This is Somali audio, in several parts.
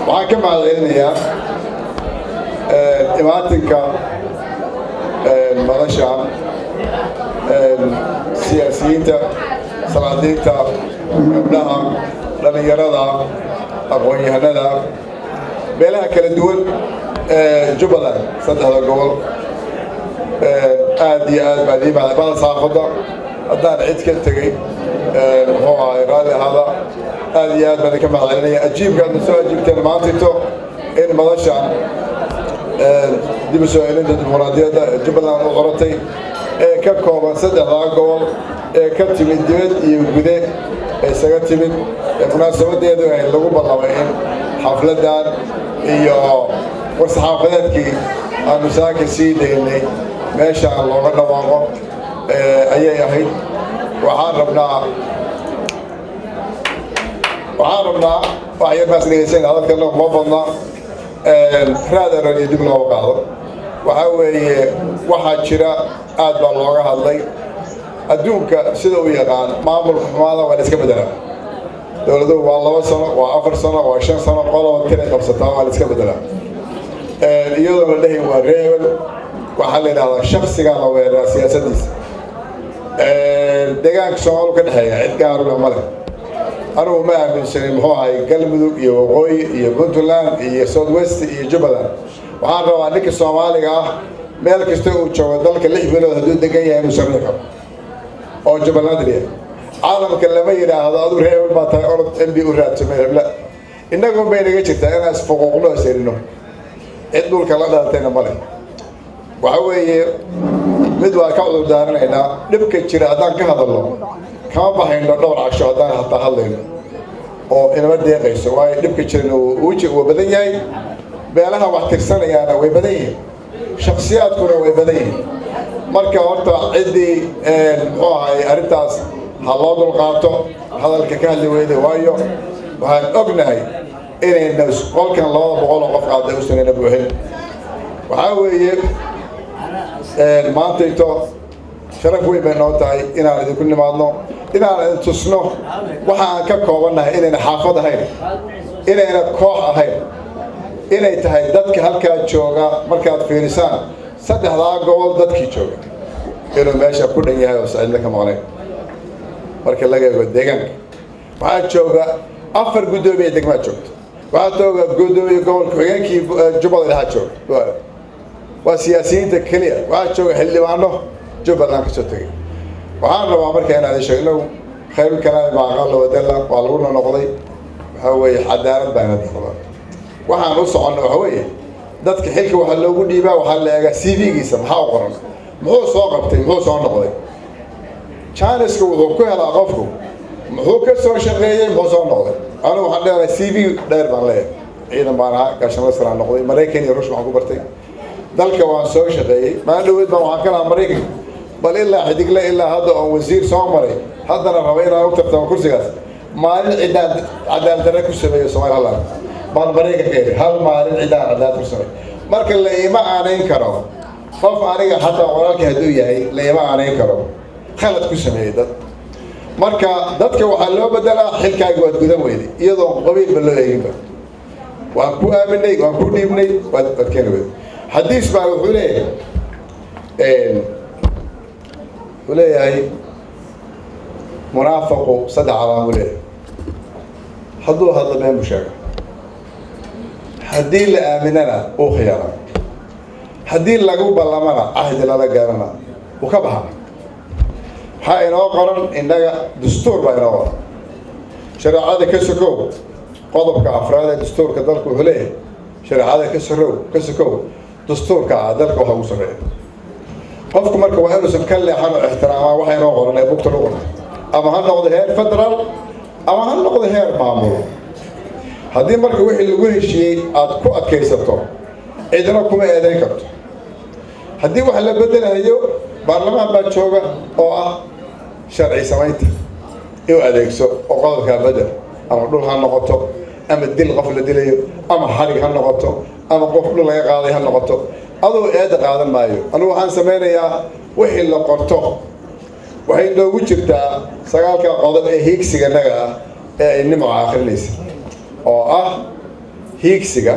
waxaan ka mahadcelinayaa imaatinka madasha siyaasiyiinta salaadiinta gabdhaha dhalinyarada aqoon-yahanada meelaha kala duwan Jubbaland saddexda gobol aad iyo aad baan bada saafada haddaan cid ka tegay muxuu ahay raalli ahaada aad iyo aad baan ka mahadcelinaya ajiibkaadna soo ajiibteen maantito in madashan dib u soo celinta dimuqraadiyadda Jubbaland u qoratay ee ka kooban saddexda gobol ee ka timid dibad iyo gude isaga timid munaasabadeedu ay lagu ballamay in xafladan iyo warsaxaafadeedkii aanu saaka sii daynay meeshaan looga dhawaaqo ayay ahayd waxaan rabnaa wax yar baas dhegeysanayna hadalkana kuma badna raadaran iyo dib looga qaado waxaa weeye waxaa jira aad baa looga hadlay adduunka sida uu yaqaan maamulka xumaada waa la iska bedelaa dowladuhu waa 2 sano waa 4 sano waa 5 sano qoloba tiray qabsataa waa la iska bedelaa iyadoo la dhahay waa reebel waxaa la yidhahdaa shaksigaa la weeraraa siyaasadiisa deegaanka Soomaaliya ka dhexeeya cid gaaruna ma leh anugu ma aaminsanin muxuu ahay galmudug iyo waqooyi iyo puntland iyo south west iyo Jubbaland waxaan rabaa ninka Soomaaliga ah meel kasta uu joogo dalka 6 bilood hadduu degan yahay inuu sharci qabo oo Jubbaland leeyahay caalamka lama yiraahdo adu reebel baa tahay orod MB u raadsamay la inagu ma inaga jirtaa inaan isfuquuqno isirino cid dhulka la dhalatayna ma leh waxa weeye mid waa ka cudur daaranaynaa dhibka jira haddaan ka hadalno kama baxayno dhowr casho haddaan hataa hadlayno oo inama deeqayso waayo dhibka jirana uu badan yahay beelaha wax tirsanayaana way badan yihiin shakhsiyaadkuna way badan yihiin marka horta ciddii muxuu ahay arrintaas ha loo dulqaato hadalka ka hadli weyday waayo waxaan ognahay inayna qolkan 200 oo qof qaada u sanayna buuxin waxaa weeye maantayto sharaf weyn bay noo tahay inaan idinku nimaadno inaan idin tusno waxa aan ka koobannahay inayna xaafad ahayn inayna koox ahayn inay tahay dadka halkaa jooga markaad fiirisaan saddexdaa gobol dadkii jooga inuu meesha ku dhan yahay oo sacidna ka maqnayn marka laga eego deegaanka waxaa jooga 4 guddoomiye degmaa joogta waxaa jooga guddoomiye gobolka xigeenkii Jubbaland ha jooga waa siyaasiyiinta kaliya waxaa jooga xildhibaano Jubbaland ka soo tagay waxaan rabaa marka inaan sheegno khayr kalaam ma aqal wadalla waa lagu noqday waxa weeye cadaalad baan dadka waxaan u socono waxa weeye dadka xilka waxa loogu dhiibaa waxa la eega CV-giisa maxaa u qoran muxuu soo qabtay muxuu soo noqday challenge-ku wuxuu ku helaa qofku muxuu ka soo shaqeeyay muxuu soo noqday anigu waxaan dheeray CV dheer baan leeyahay ciidan baan ahaa gaashan sana noqday Mareykan iyo Ruush waxaan ku bartay dalka waan soo shaqeeyay ma dhaweyd baan waxaan ka lahaa Mareykan bal ilaa xidigle ilaa hadda oo wasiir soo maray haddana raba inaan u tartamo kursigaas maalin cidaan cadaalad darro ku sameeyo Soomaaliland baan Mareykan ka hal maalin cidaan cadaalad ku sameeyo marka la ima aanayn karo qof aniga hataa walaalkii hadduu yahay la ima aanayn karo khalad ku sameeyay dad marka dadka waxaa loo bedelaa xilkaaga waad gudan weyday iyadoo qabiilba loo eeginba waan ku aaminay waan ku dhiibnay waad keeni weyday xadiis baa wuxuu leeyahay munaafiqu 3 calaamad leeyahay hadduu hadla been busheega haddii la aaminana uu khiyaana haddii lagu ballamana ahdi lala gaarana uu ka baxa waxaa inoo qoran innaga dastuur baa inoo qoran shareecada ka sokow qodobka afraad ee dastuurka dalku wuxuu leeyahay shareecada ka sokow dastuurka dalka waxa ugu sarreeya qofku marka waa inuusan ka leexan oo ixtiraamaa waxa inoo qoran ee bugta lagu qortay ama ha noqdo heer federaal ama ha noqdo heer maamul haddii marka wixii lagu heshiiyey aad ku adkaysato cidna kuma eedayn karto haddii wax la bedelayo baarlamaan baa jooga oo ah sharci samaynta inuu adeegso oo qodobkaa bedel ama dhul ha noqoto ama dil qof la dilayo ama xarig ha noqoto ama qof dhul laga qaaday ha noqoto adoo eeda qaadan maayo anigu waxaan sameynayaa wixii la qorto waxay noogu jirtaa 9 qodob ee hiigsiganaga ah ee ay nimco akhrinaysa oo ah hiigsiga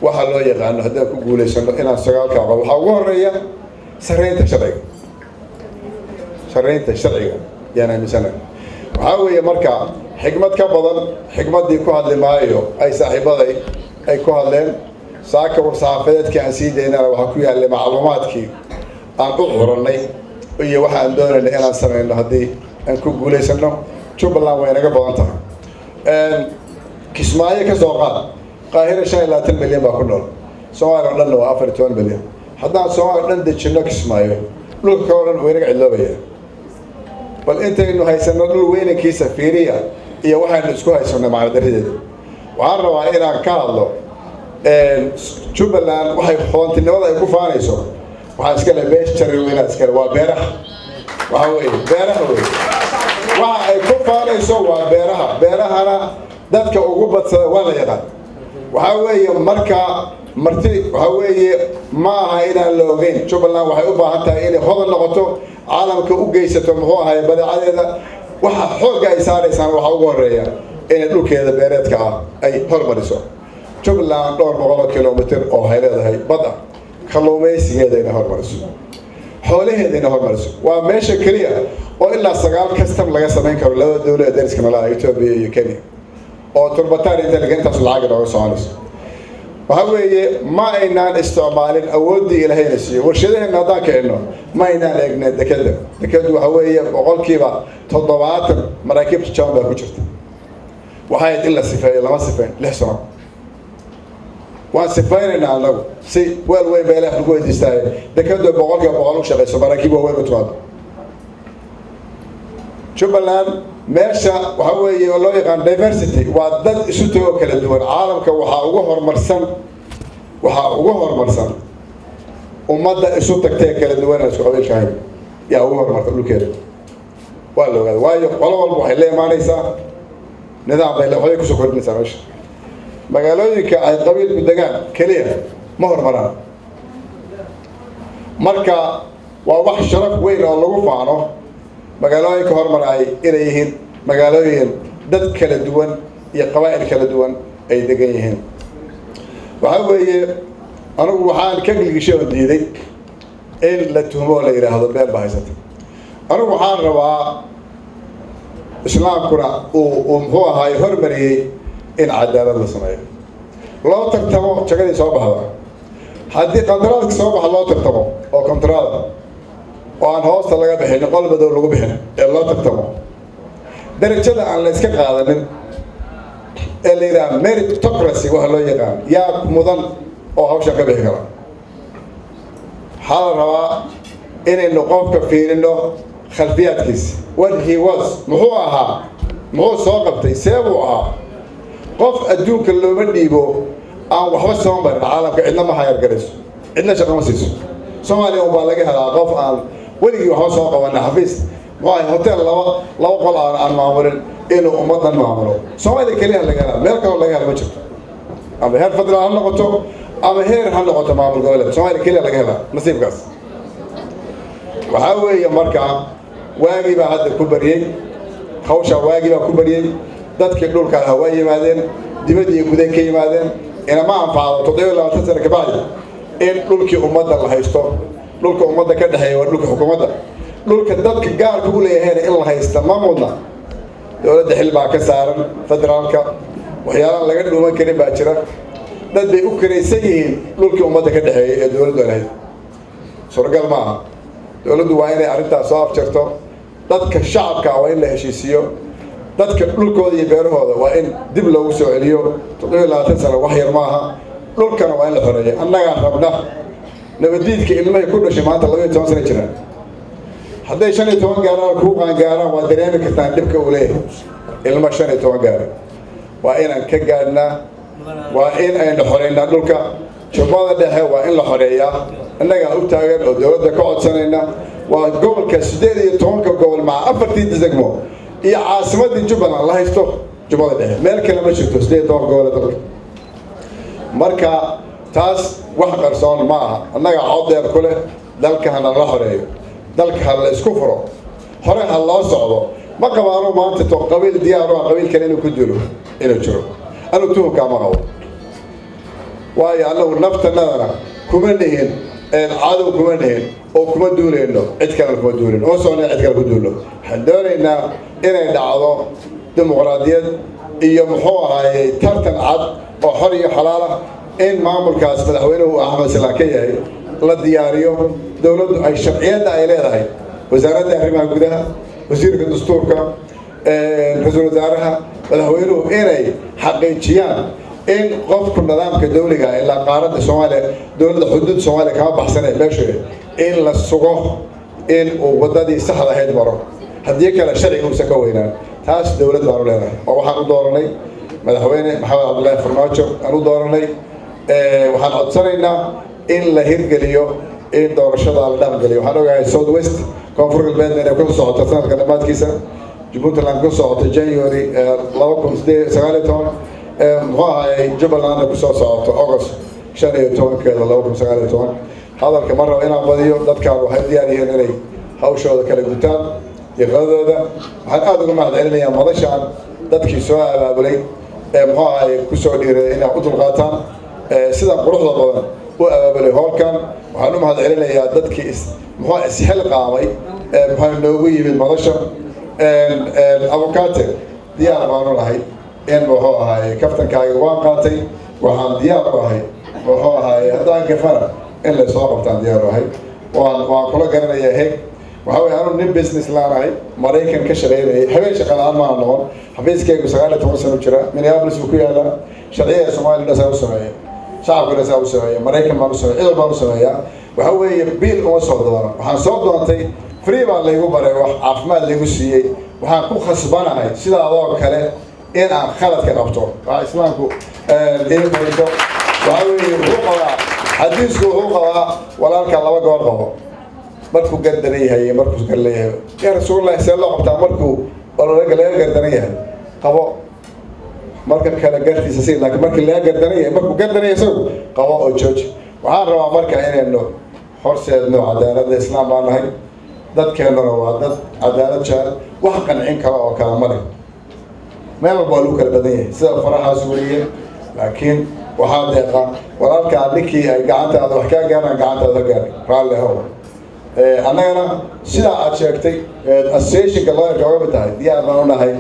waxaa loo yaqaano haddaan ku guulaysano inaan sagaalka aqoon waxaa ugu horeeya saraynta sharciga yaan aaminsanahay waxaa weeye marka xigmad ka badan xigmaddii ku hadli maayo ay saaxiibaday ay ku hadleen saaka saxaafadeedkii aan sii daynana waxaa ku yaallay macluumaadkii aan u curannay iyo waxa aan doonayna inaan samayno haddii aan ku guulaysano jubbaland way naga badan tahay kismaayo ka soo qaad qaahira 25 milyan baa ku nool soomaaliya oo dhanna waa 14 milyan haddaan soomaaliya dhan dejinno kismaayo dhulka kaloo dhan way naga cidloobaya bal intaynu haysano dhul weynankiisa fiiriya iyo waxaynu isku haysano macnadaradeeda waxaan rabaa inaan ka hadlo jubbaland waxay hoontinimada ay ku faanayso waxaa iskale beeshari weynaad iskale waa beeraha waxaa weeye beeraha wey waxa ay ku faanayso waa beerahana dadka ugu badsada waa la yaqaan waxaa weeye marka marti waxaa weeye ma aha inaan la ogeyn jubbaland waxay u baahan tahay inay hodan noqoto caalamka u geysato muxuu ahay badeecadeeda waxa xoogga ay saaraysaan waxaa ugu horeeya inay dhulkeeda beereedka ah ay hormariso jubbaland dhowr boqol kilomitir oo waxay leedahay badda kalluumaysigeeda inay hormariso xoolaheeda inay hormariso waa meesha keliya oo ilaa 9 kastam laga samayn karo labada dowlad ee dariska nala Ethiopia iyo Kenya oo turbataan intelligence lacag nooga soconayso waxa weeye ma aynaan isticmaalin awoodii ilaahayna siiyo warshadaheena haddaan keenno ma aynaan eegna dekadu waxa weeye boqolkiiba 70 maraakiibta jamba ku jirta waxay in la sifeeyo lama sifeyn 6 sano waan sifeynayna anagu si weel weyn baa ilaah lagu weydiistay dekadu boqolkiiba boqol u shaqeyso maraakiib weyn u timaado jubbaland meesha waxa weeye oo loo yaqaan diversity waa dad isu tago kala duwan caalamka waxaa ugu horumarsan ummadda isu tagtay kala duwan isku qabiilkahay yaa ugu horumarta dhulkeeda waa la ogaaday waayo qolo walba waxay la imaanaysaa nidaam bay waxay ku soo kordhinaysaa meesha magaalooyinka ay qabiilku degaan kaliya ma horumaraan marka waa wax sharaf weyn oo lagu faano magaalooyinka hormaray inay yihiin magaalooyin dad kala duwan iyo qabaa'il kala duwan ay degan yihiin waxa weeye anigu waxaan ka gilgishay oo diiday in la tuhmo la yiraahdo beel baa haysata anigu waxaan rabaa islaamkuna uu muxuu ahaay hormariyey in cadaalad la sameeyo loo tartamo jagada soo baxda haddii qandaraadka soo baxa loo tartamo oo kontraada oo aan hoosta laga bixin qol madow lagu bixin ee loo tartamo darajada aan la iska qaadanin ee la yiraahdo meritocracy waxa loo yaqaan yaa mudan oo hawsha ka bixi kara waxaa la rabaa inaynu qofka fiirino khalfiyaadkiisa what he was muxuu ahaa muxuu soo qabtay seebuu ahaa qof adduunka looma dhiibo aan waxba soo marin caalamka cidna ma hayar garayso cidna shaqo ma siiso Soomaaliya waa laga helaa qof aan weligii waxba soo qaban xafiis waa hotel laba qol aan maamulin inuu ummadan maamulo Soomaaliya kaliya laga helaa meel kale laga helo ma jirto ama heer fadlan ha noqoto ama heer ha noqoto maamul goboleed Soomaaliya kaliya laga helaa nasiibkaas waxaa weeye marka waagii baa hadda ku bariyay hawsha waagii baa ku bariyay dadkii dhulka waa yimaadeen dibadii gudaha ka yimaadeen inama anfaado 27 sano ka bacdi in dhulkii ummadda la haysto dhulka ummadda ka dhaxeeya waa dhulka xukuumadda dhulka dadka gaarka u leeyahay in la haysto ma mudna dowladda xil baa ka saaran federaalka waxyaalaha laga dhuuman karin baa jira dad bay u karaysan yihiin dhulkii ummadda ka dhaxeeya ee dowladdu lahayd suuragal ma aha dowladdu waa inay arrintaas soo afjarto dadka shacabka waa in la heshiisiyo dadka dhulkooda iyo beerahooda waa in dib loogu soo celiyo 27 sano wax yar maaha dhulkana waa in la xoreeyo annagaa rabna nabadiidka ilmahay ku dhashay maanta 12 sano jiraan hadday 15 gaaraan ku qaangaaraan waa dareemi kartaan dhibka uu leeyahay ilma 15 gaaraan waa inaan ka gaadhnaa waa in aynu xoreynaa dhulka jubbada dhexe waa in la xoreeyaa annagaa u taagan oo dowladda ka codsanayna waa gobolka 18 gobol maca 4 degmo iyo caasimadii Jubbaland la haysto jubbada dhexe meel kale ma jirto 18 gobol dalka marka taas wax qarsoon ma aha annaga cod dheer ku leh dalka hana la xoreeyo dalka ha la isku furo hore ha loo socdo ma qabaano maanta to qabiil diyaar oo qabiil kale inuu ku jiro inuu jiro anu tuhunka ma qabo waayo annagu naftanadana kuma nihin cadow kuma nihin oo kuma duulayno cid kale kuma duulino oo soona cid kale ku duulno waxaan doonaynaa inay dhacdo dimuqraadiyad iyo muxuu ahaayey tartan cad oo xor iyo xalaal ah in maamulkaas madaxweynuhu axmed salaan ka yahay la diyaariyo dowladdu ay sharciyadda ay leedahay wasaaradda arrimaha gudaha wasiirka dastuurka ra-iisul wasaaraha madaxweynuhu inay xaqiijiyaan in qofku nidaamka dawliga ilaa qaaradda Soomaaliya dowladda xuduud Soomaaliya kama baxsanay meesha in la sugo in uu wadadii saxda ahayd maro haddii kale sharciga uu ka weynaan taas dowladda baan u leedahay oo waxaan u dooranay madaxweyne maxamed cabdullaahi farmaajo aan u dooranay waxaan codsanaynaa in la hirgeliyo in doorashada la dhaqangeliyo waxaan ogahay South West koonfur galbeed inay ku socoto sanadka dhammaadkiisa Puntland ku socoto January 2019 muxuu ahaayey Jubbaland ku soo socoto August 15 2019 hadalka mar rabo inaan badiyo dadkaan waxay diyaar yihiin inay hawshooda kala gutaan yaqadooda waxaan aad uga mahadcelinayaa madashaan dadkii soo abaabulay muxuu ahaayey ku soo dhiiray inay u dulqaataan sida quruxda badan u abaabulay howlkan waxaan u mahadcelinayaa dadkii muxuu isxilqaamay muxuu noogu yimid madasha avocado diyaar baan u nahay in muxuu ahaayey kaftankaaga waan qaatay waxaan diyaar u ahay muxuu ahaayey haddaan gafana in la soo qabtaan diyaar u ahay waan kula garanayaa heeg waxa weeye anu nin business laanahay maraykan ka shaqaynayay habeen shaqa la'aan maana noqon xafiiskaygu 19 sano jira Minneapolis buu ku yaalaa sharciga Soomaaliya saa u sameeyay shacabkuna saa u sameeyay maraykan baan u sameeyay idil baan u sameeyaa waxa weeye biil uma soo doono waxaan soo doontay free baa laygu baray wax caafimaad laygu siiyey waxaan ku khasbanahay sidaadoo kale in aan khaladka qabto waa islaamku inaydo waxa weeye wuxuu qabaa xadiisku wuxuu qabaa walaalka laba goor qabo markuu gardaran yahay markuu gar leeyahay ya rasuulullaahi sallallahu alayhi wasallam markuu walaalka laga gardaran yahay qabo marka kala gartiisa si laakiin markii laga gardaran yahay markuu gardaran yahay isagu qabo oo jooji waxaan rabaa marka inaynu horseedno cadaaladda islaam baan nahay dadkeennuna waa dad cadaalad jecel wax qancin kara oo kala male meel walba lagu kala badan yahay sida farahaas weeye laakiin waxaa deeqa walaalkaa ninkii ay gacantaada wax kaa gaaraan gacantaada gaar raalli ahow annagana sidaa aad sheegtay associationka lawyerka uga mid tahay diyaar baan u nahay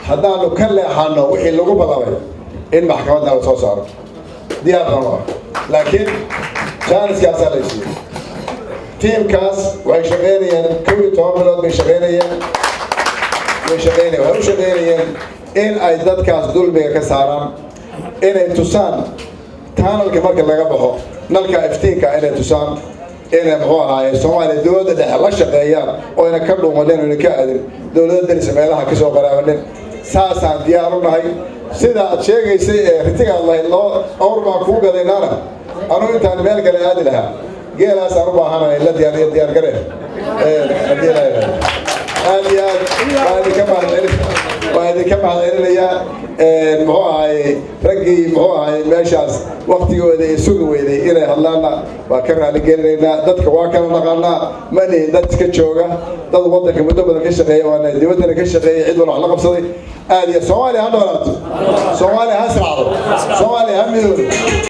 haddaanu ka leexano wixii lagu balabay in maxkamadda la soo saaro diyaar baan u nahay laakiin jaaniskaasaa la siiyey tiimkaas waxay shaqaynayeen 12 bilood bay shaqaynayeen waxay u shaqaynayeen in ay dadkaas dulmiga ka saaraan inay tusaan tunnelka marka laga baxo nalka iftiinka inay tusaan inay muxuu ahaayey Soomaaliya dowladda dhexe la shaqeeyaan oo ina ka dhuumadeen oo ka aadin dowladda dalisa meelaha ka soo qaraabanin saasaan diyaar u nahay sida aad sheegaysay ee ritiga Allah loo awr baa ku gadaynaana anu intaan meel kale aadi lahaa geelaas aan u baahanahay la diyaar gareen hadii la yiraahdo aad ka mahadcelinayaa muxuu ahaayey raggii muxuu ahaayey meeshaas waqtigooda ay sugi weyday inay hadlaana waa ka raali gelinaynaa dadka waa kala naqaanaa ma nihin dad iska jooga dad waddanka muddo badan ka shaqeeya waana dibaddana ka shaqeeya cid walba wax la qabsaday aad iyo Soomaaliya ha noolaato Soomaaliya ha israacdo Soomaaliya ha midoodo